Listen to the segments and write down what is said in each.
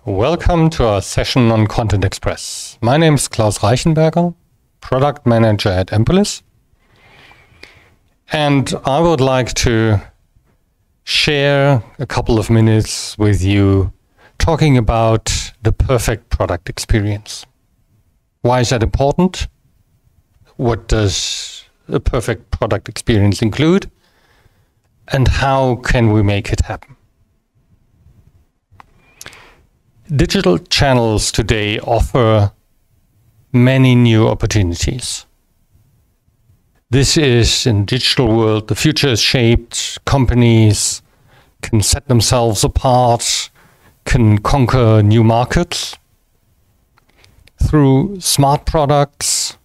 Welcome to our session on Content Express. My name is Klaus Reichenberger, Product Manager at Empolis. And I would like to share a couple of minutes with you talking about the perfect product experience. Why is that important? What does a perfect product experience include? And how can we make it happen? Digital channels today offer many new opportunities. This is, in the digital world, the future is shaped. Companies can set themselves apart, can conquer new markets through smart products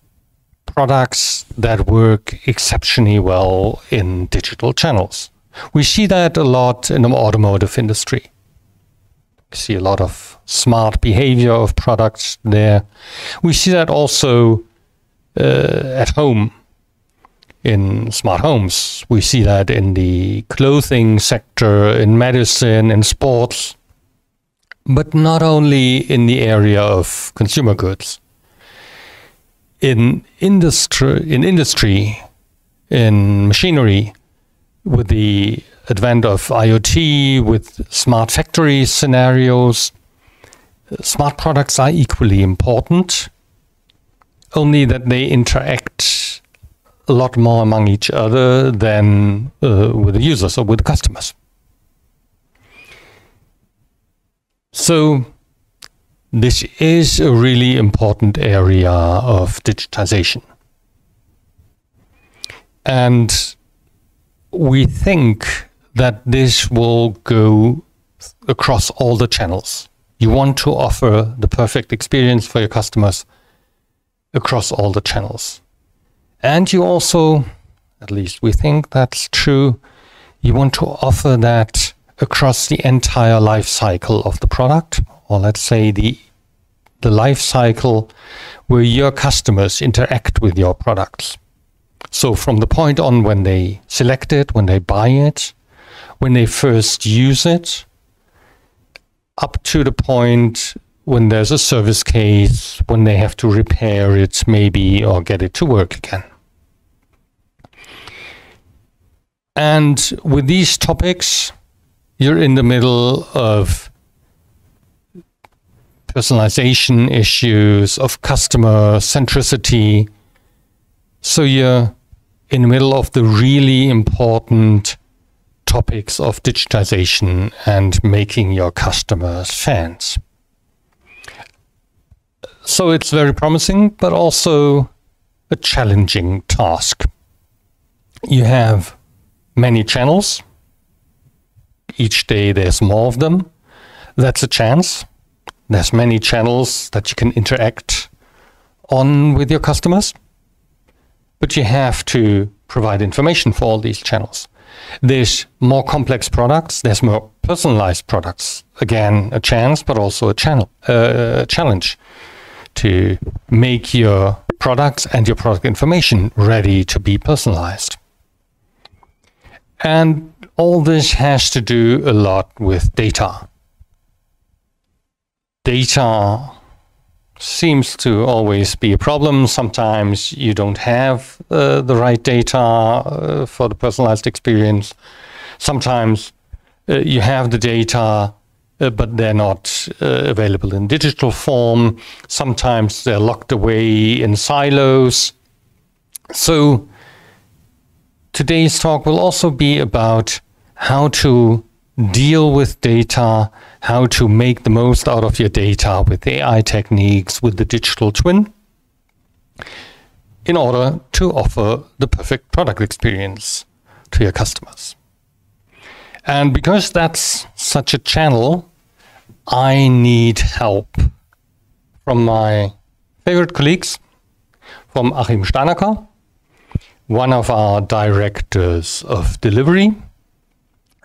that work exceptionally well in digital channels. We see that a lot in the automotive industry. We see a lot of smart behavior of products there. We see that also at home, in smart homes. We see that in the clothing sector, in medicine, in sports, but not only in the area of consumer goods. In industry, in machinery, with the advent of IoT, with smart factory scenarios, smart products are equally important, only that they interact a lot more among each other than with the users or with the customers. So this is a really important area of digitization. And we think that this will go across all the channels. You want to offer the perfect experience for your customers across all the channels. And you also, at least we think that's true, you want to offer that across the entire life cycle of the product, or let's say the life cycle where your customers interact with your products. So from the point on when they select it, when they buy it, when they first use it, up to the point when there's a service case, when they have to repair it maybe or get it to work again. And with these topics, you're in the middle of personalization issues, of customer centricity. So you're in the middle of the really important topics of digitization and making your customers fans. So it's very promising, but also a challenging task. You have many channels. Each day there's more of them. That's a chance. There's many channels that you can interact on with your customers. But you have to provide information for all these channels. There's more complex products. There's more personalized products. Again, a chance, but also a challenge to make your products and your product information ready to be personalized. And all this has to do a lot with data. Data seems to always be a problem. Sometimes you don't have the right data for the personalized experience. Sometimes you have the data, but they're not available in digital form. Sometimes they're locked away in silos. So today's talk will also be about how to deal with data, how to make the most out of your data with AI techniques, with the digital twin, in order to offer the perfect product experience to your customers. And because that's such a channel, I need help from my favorite colleagues, from Achim Steinacker, one of our directors of delivery,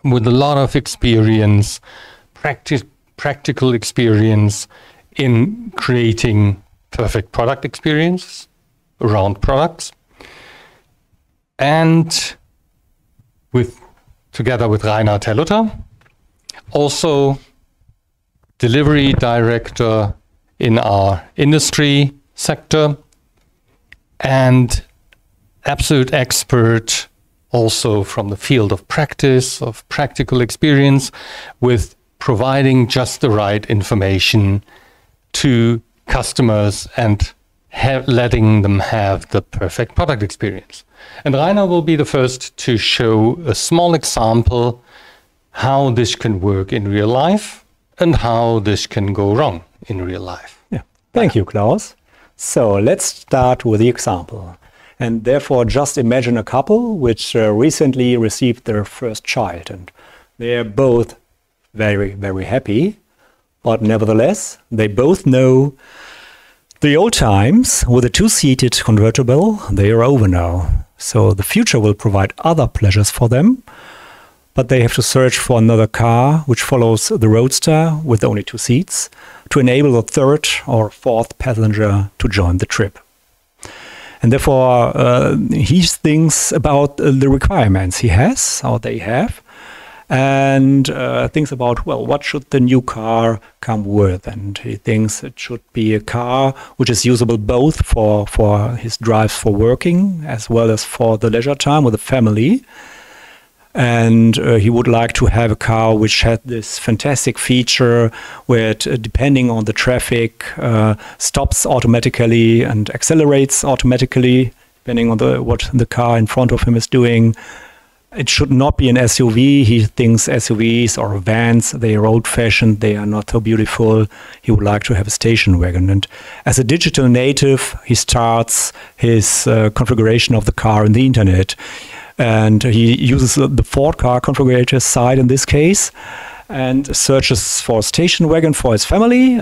with a lot of experience, practical experience in creating perfect product experiences around products. And together with Terlutter, also delivery director in our industry sector, and absolute expert also from the field of practice, of practical experience, with providing just the right information to customers and letting them have the perfect product experience. And Rainer will be the first to show a small example how this can work in real life and how this can go wrong in real life. Yeah. Thank you, Klaus. So let's start with the example. And therefore, just imagine a couple which recently received their first child, and they're both very, very happy. But nevertheless, they both know the old times with a two-seated convertible, they are over now. So the future will provide other pleasures for them, but they have to search for another car which follows the Roadster with only 2 seats to enable a third or fourth passenger to join the trip. And therefore, he thinks about the requirements he has, or they have, and thinks about, well, what should the new car come with? And he thinks it should be a car which is usable both for his drives for working as well as for the leisure time with the family. And he would like to have a car which had this fantastic feature where it, depending on the traffic, stops automatically and accelerates automatically, depending on what the car in front of him is doing. It should not be an SUV. He thinks SUVs or vans, they are old-fashioned, they are not so beautiful. He would like to have a station wagon. And as a digital native, he starts his configuration of the car in the internet. And he uses the Ford car configurator site in this case and searches for a station wagon for his family.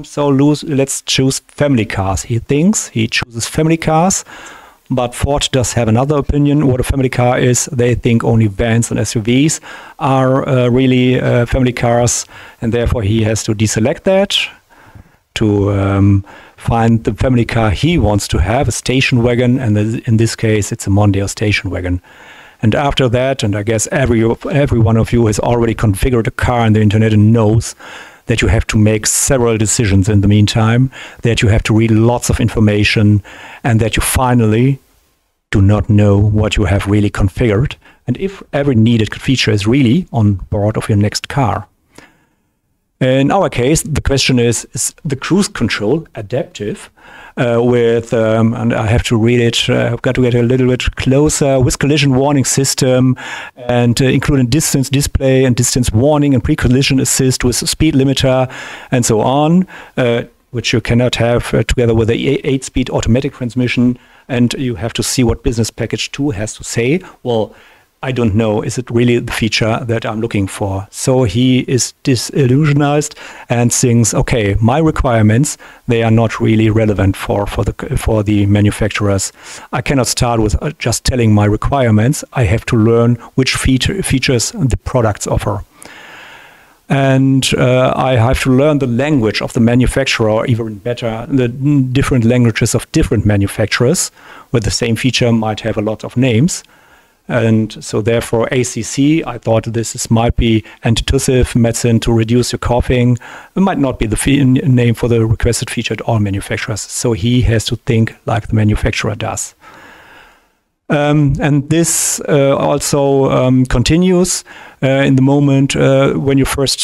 So let's choose family cars. He thinks he chooses family cars. But Ford does have another opinion what a family car is. They think only vans and SUVs are really family cars, and therefore he has to deselect that to find the family car he wants to have, a station wagon, and in this case it's a Mondeo station wagon. And after that, and I guess every one of you has already configured a car on the internet and knows that you have to make several decisions in the meantime, that you have to read lots of information, and that you finally do not know what you have really configured, and if every needed feature is really on board of your next car. In our case, the question is the cruise control adaptive with, and I have to read it, I've got to get a little bit closer, with collision warning system and including distance display and distance warning and pre-collision assist with speed limiter and so on, which you cannot have together with the 8-speed automatic transmission. And you have to see what Business Package 2 has to say. Well, I don't know, is it really the feature that I'm looking for? So he is disillusionized and thinks, okay, my requirements, they are not really relevant for the manufacturers. I cannot start with just telling my requirements. I have to learn which features the products offer. And I have to learn the language of the manufacturer, or even better, the different languages of different manufacturers, where the same feature might have a lot of names. And so therefore ACC, I thought this might be antitussive medicine to reduce your coughing. It might not be the name for the requested feature at all manufacturers. So he has to think like the manufacturer does. And this also continues in the moment when you start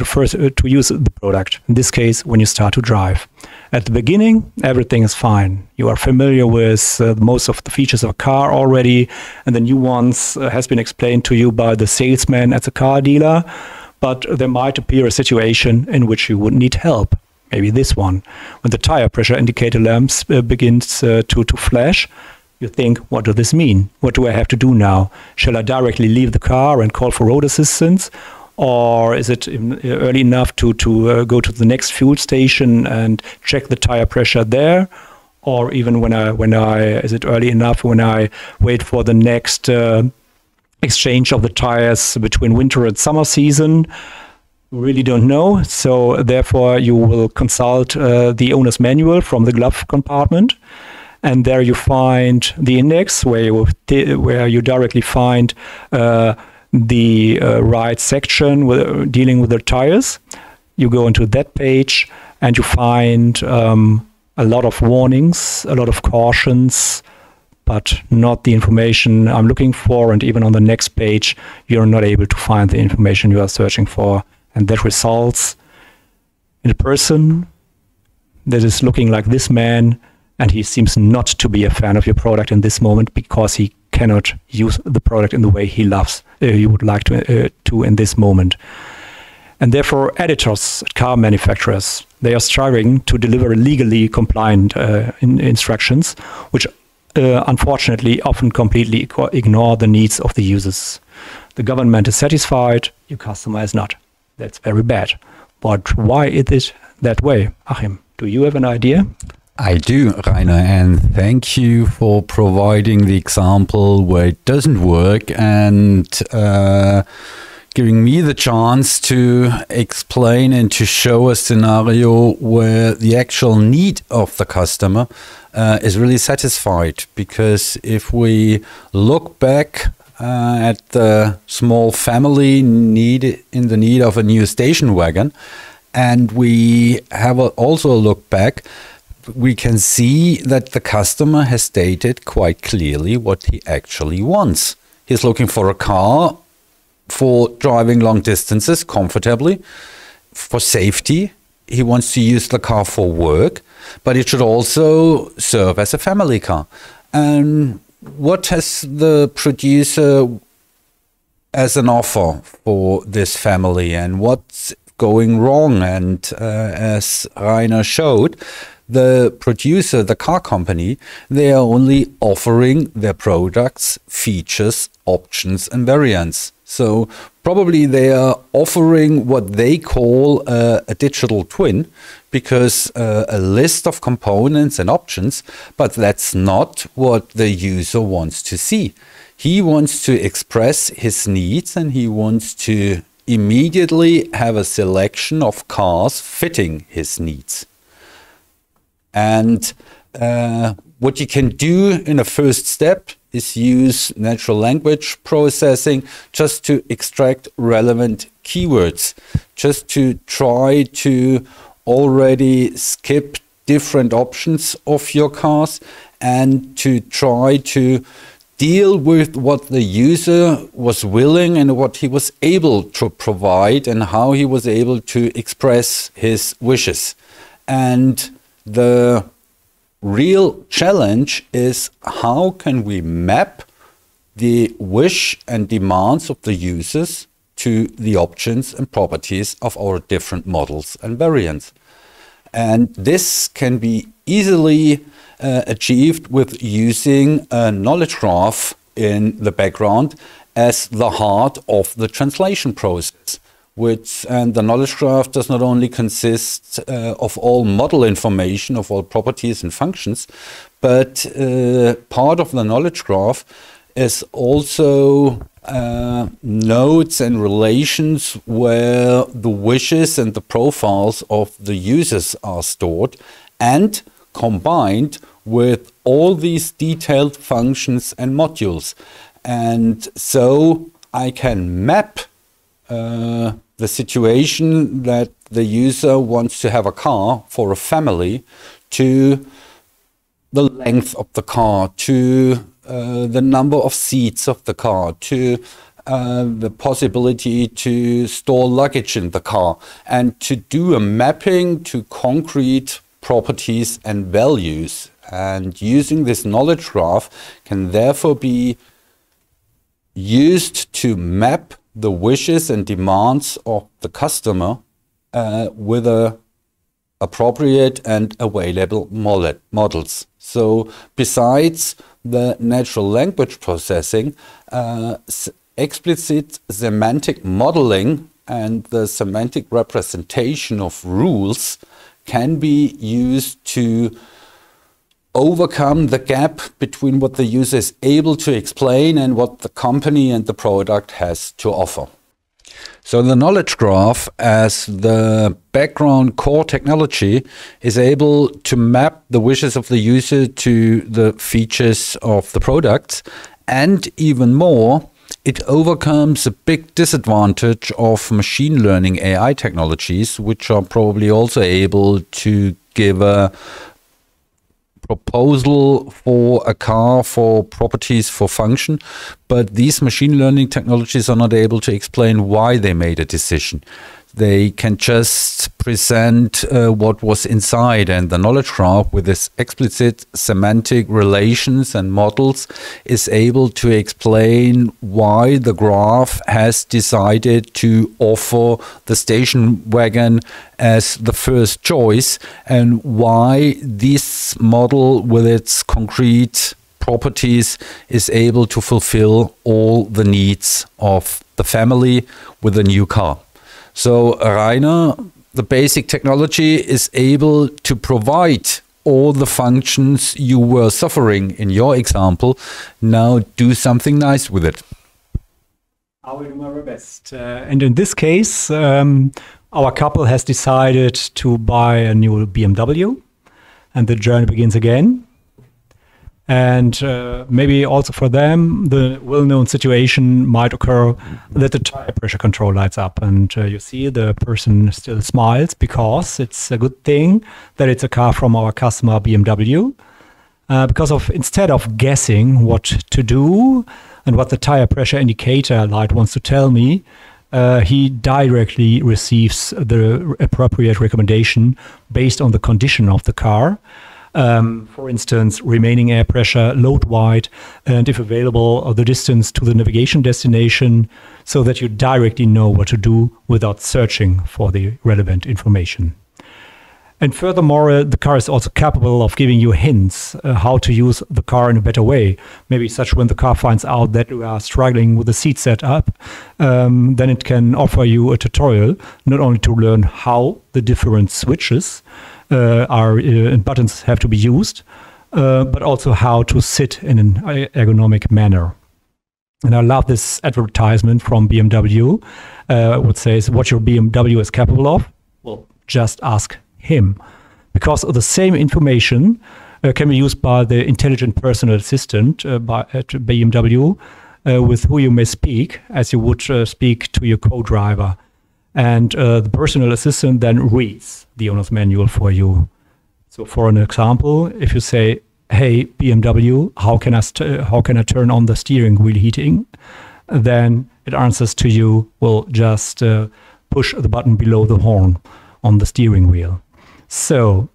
to use the product. In this case, when you start to drive. At the beginning, everything is fine. You are familiar with most of the features of a car already, and the new ones has been explained to you by the salesman at the car dealer. But there might appear a situation in which you would need help. Maybe this one, when the tire pressure indicator lamps begins to flash. You think, what does this mean? What do I have to do now? Shall I directly leave the car and call for road assistance? Or is it early enough to go to the next fuel station and check the tire pressure there? Or even is it early enough when I wait for the next exchange of the tires between winter and summer season? Really don't know. So therefore you will consult the owner's manual from the glove compartment. And there you find the index where you directly find the right section dealing with the tires. you go into that page and you find a lot of warnings, a lot of cautions, but not the information I'm looking for. And even on the next page, you're not able to find the information you are searching for. And that results in a person that is looking like this man, and he seems not to be a fan of your product in this moment because he cannot use the product in the way he loves, you would like to in this moment. And therefore, editors at car manufacturers, they are striving to deliver legally compliant instructions, which unfortunately often completely ignore the needs of the users. The government is satisfied, your customer is not. That's very bad. But why is it that way? Achim, do you have an idea? I do, Rainer, and thank you for providing the example where it doesn't work and giving me the chance to explain and to show a scenario where the actual need of the customer is really satisfied. Because if we look back at the small family in the need of a new station wagon, and we have also a look back, we can see that the customer has stated quite clearly what he actually wants. He's looking for a car for driving long distances comfortably, for safety. He wants to use the car for work, but it should also serve as a family car. And what has the producer as an offer for this family, and what's going wrong? And as Rainer showed, the producer, the car company, they are only offering their products, features, options and variants. So probably they are offering what they call a digital twin, because a list of components and options, but that's not what the user wants to see. He wants to express his needs, and he wants to immediately have a selection of cars fitting his needs. And what you can do in a first step is use natural language processing just to extract relevant keywords, just to try to already skip different options of your cars and to try to deal with what the user was willing and what he was able to provide and how he was able to express his wishes. And the real challenge is, how can we map the wish and demands of the users to the options and properties of our different models and variants? And this can be easily achieved with using a knowledge graph in the background as the heart of the translation process. And the knowledge graph does not only consist of all model information, of all properties and functions, but part of the knowledge graph is also nodes and relations where the wishes and the profiles of the users are stored and combined with all these detailed functions and modules. And so I can map the situation that the user wants to have a car for a family to the length of the car, to the number of seats of the car, to the possibility to store luggage in the car, and to do a mapping to concrete properties and values. And using this knowledge graph can therefore be used to map the wishes and demands of the customer with appropriate and available models. So besides the natural language processing, explicit semantic modeling and the semantic representation of rules can be used to overcome the gap between what the user is able to explain and what the company and the product has to offer. So the knowledge graph, as the background core technology, is able to map the wishes of the user to the features of the products, and even more, it overcomes a big disadvantage of machine learning AI technologies, which are probably also able to give a proposal for a car, for properties, for function, but these machine learning technologies are not able to explain why they made a decision. They can just present what was inside, and the knowledge graph with its explicit semantic relations and models is able to explain why the graph has decided to offer the station wagon as the first choice, and why this model with its concrete properties is able to fulfill all the needs of the family with a new car. So Rainer, the basic technology is able to provide all the functions you were suffering in your example. Now do something nice with it. I will do my very best. And in this case, our couple has decided to buy a new BMW, and the journey begins again. And maybe also for them, the well-known situation might occur that the tire pressure control lights up, and you see the person still smiles because it's a good thing that it's a car from our customer BMW. Because instead of guessing what to do and what the tire pressure indicator light wants to tell me, he directly receives the appropriate recommendation based on the condition of the car. For instance, remaining air pressure, load weight, and if available, the distance to the navigation destination, so that you directly know what to do without searching for the relevant information. And furthermore, the car is also capable of giving you hints how to use the car in a better way. Maybe such when the car finds out that you are struggling with the seat setup, then it can offer you a tutorial, not only to learn how the different switches and buttons have to be used, but also how to sit in an ergonomic manner. And I love this advertisement from BMW, which says, what your BMW is capable of? Well, just ask him. Because the same information can be used by the intelligent personal assistant at BMW, with who you may speak, as you would speak to your co-driver. And the personal assistant then reads the owner's manual for you. So for an example, if you say, hey, BMW, how can I turn on the steering wheel heating? Then it answers to you, well, just push the button below the horn on the steering wheel. So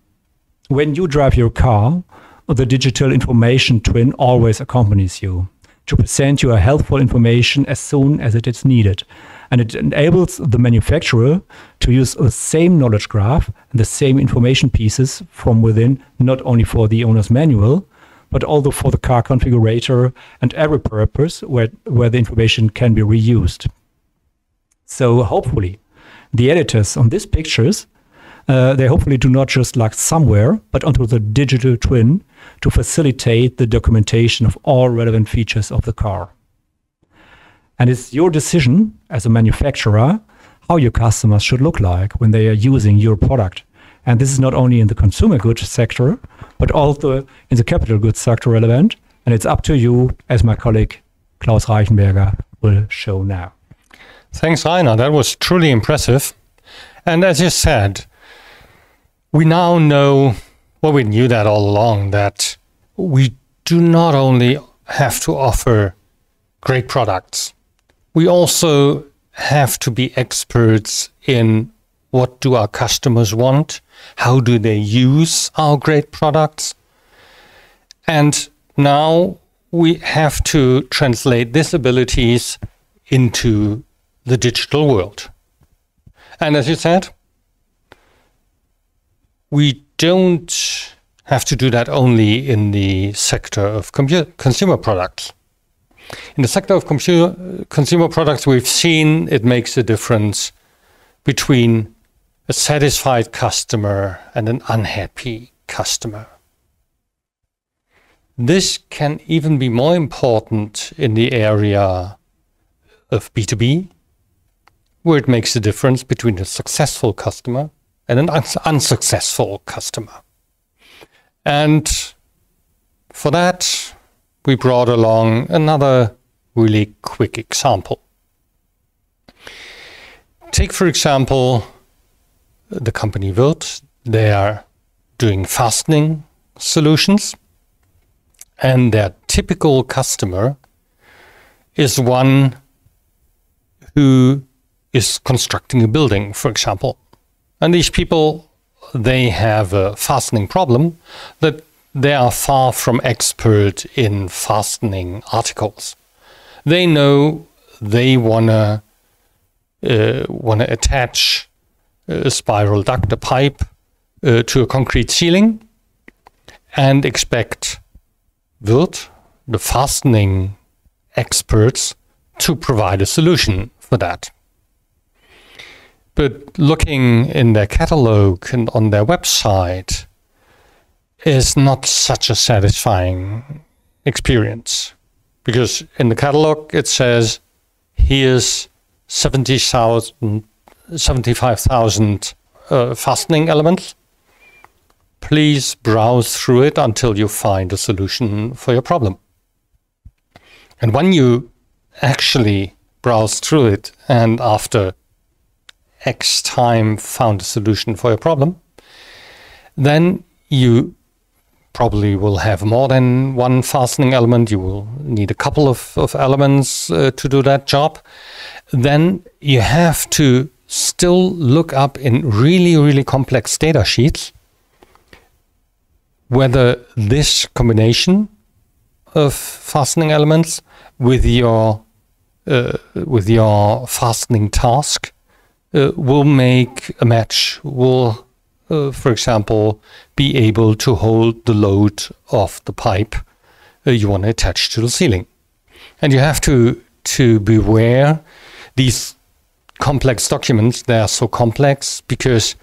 when you drive your car, the digital information twin always accompanies you to present you a helpful information as soon as it is needed. And it enables the manufacturer to use the same knowledge graph and the same information pieces from within, not only for the owner's manual, but also for the car configurator and every purpose where the information can be reused. So hopefully, the editors on these pictures, they hopefully do not just look somewhere, but onto the digital twin to facilitate the documentation of all relevant features of the car. And it's your decision as a manufacturer how your customers should look like when they are using your product. And this is not only in the consumer goods sector, but also in the capital goods sector relevant. And it's up to you, as my colleague Klaus Reichenberger will show now. Thanks, Rainer. That was truly impressive. And as you said, we now know, well, we knew that all along, that we do not only have to offer great products, we also have to be experts in what do our customers want, how do they use our great products. And now we have to translate these abilities into the digital world. And as you said, we don't have to do that only in the sector of consumer products. In the sector of consumer products, we've seen it makes a difference between a satisfied customer and an unhappy customer. This can even be more important in the area of B2B, where it makes a difference between a successful customer and an unsuccessful customer. And for that, we brought along another really quick example. Take, for example, the company Wirth. They are doing fastening solutions, and their typical customer is one who is constructing a building, for example. And these people, they have a fastening problem that they are far from expert in fastening articles. They know they wanna attach a spiral duct, a pipe, to a concrete ceiling, and expect Wirth, the fastening experts, to provide a solution for that. But looking in their catalog and on their website is not such a satisfying experience, because in the catalog it says, here's 75,000 fastening elements. Please browse through it until you find a solution for your problem. And when you actually browse through it and after X time found a solution for your problem, then you probably will have more than one fastening element. You will need a couple of elements to do that job. Then you have to still look up in really, really complex data sheets whether this combination of fastening elements with your fastening task will make a match, will, for example, be able to hold the load of the pipe you want to attach to the ceiling. And you have to beware these complex documents. They are so complex because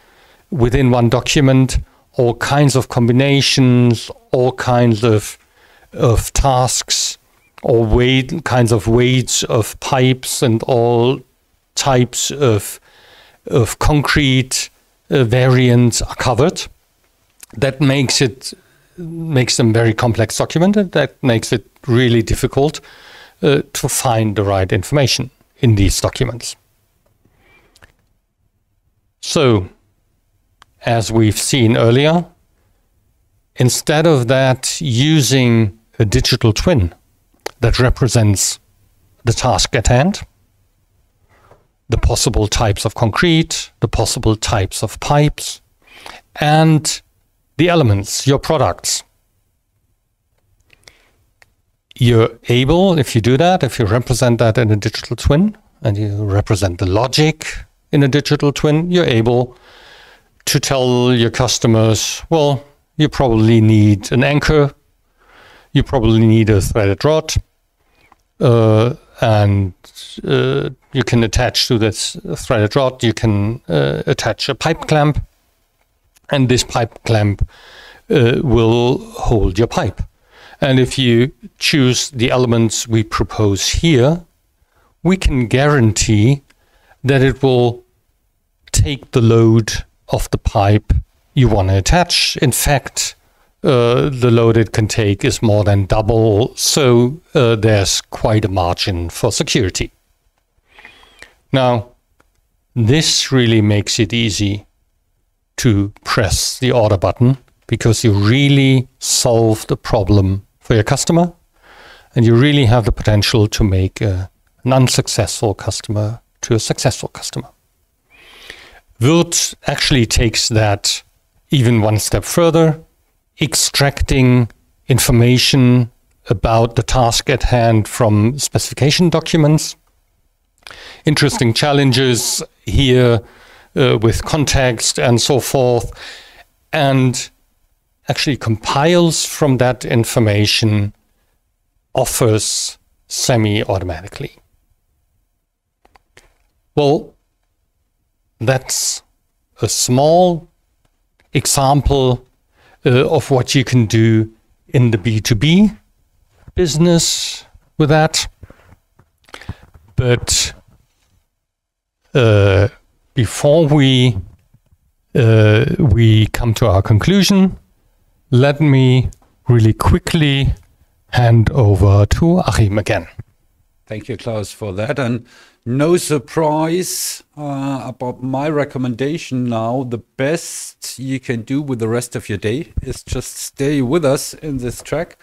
within one document, all kinds of combinations, all kinds of tasks, or kinds of weights of pipes, and all types of concrete variants are covered. That makes them very complex documented. That makes it really difficult to find the right information in these documents. So, as we've seen earlier, instead of that, using a digital twin that represents the task at hand, the possible types of concrete, the possible types of pipes, and the elements, your products. You're able, if you do that, if you represent that in a digital twin, and you represent the logic in a digital twin, you're able to tell your customers, well, you probably need an anchor, you probably need a threaded rod, and you can attach to this threaded rod, you can attach a pipe clamp, and this pipe clamp will hold your pipe. And if you choose the elements we propose here, we can guarantee that it will take the load of the pipe you want to attach. In fact, the load it can take is more than double, so there's quite a margin for security. Now, this really makes it easy to press the order button, because you really solve the problem for your customer, and you really have the potential to make an unsuccessful customer to a successful customer. Wirth actually takes that even one step further, extracting information about the task at hand from specification documents. Interesting challenges here with context and so forth, and actually compiles from that information, offers semi-automatically. Well, that's a small example of what you can do in the B2B business with that. But before we come to our conclusion, let me really quickly hand over to Achim again. Thank you, Klaus, for that. And no surprise about my recommendation now. The best you can do with the rest of your day is just stay with us in this track.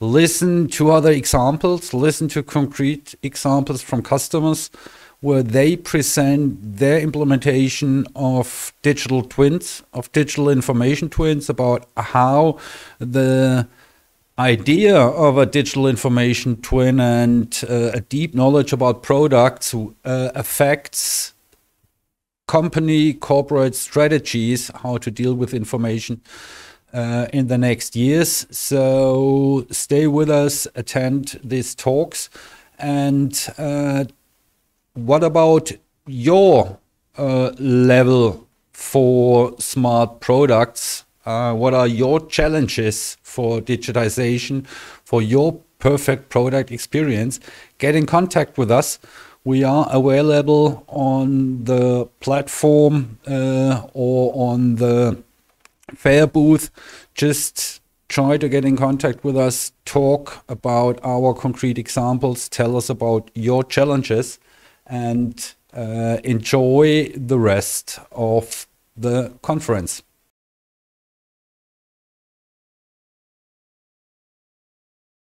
Listen to other examples, listen to concrete examples from customers where they present their implementation of digital twins, of digital information twins, about how the idea of a digital information twin and a deep knowledge about products affects company, corporate strategies, how to deal with information in the next years. So stay with us, attend these talks. And what about your level for smart products? What are your challenges for digitization, for your perfect product experience? Get in contact with us. We are available on the platform or on the fair booth. Just try to get in contact with us, talk about our concrete examples, tell us about your challenges, and enjoy the rest of the conference.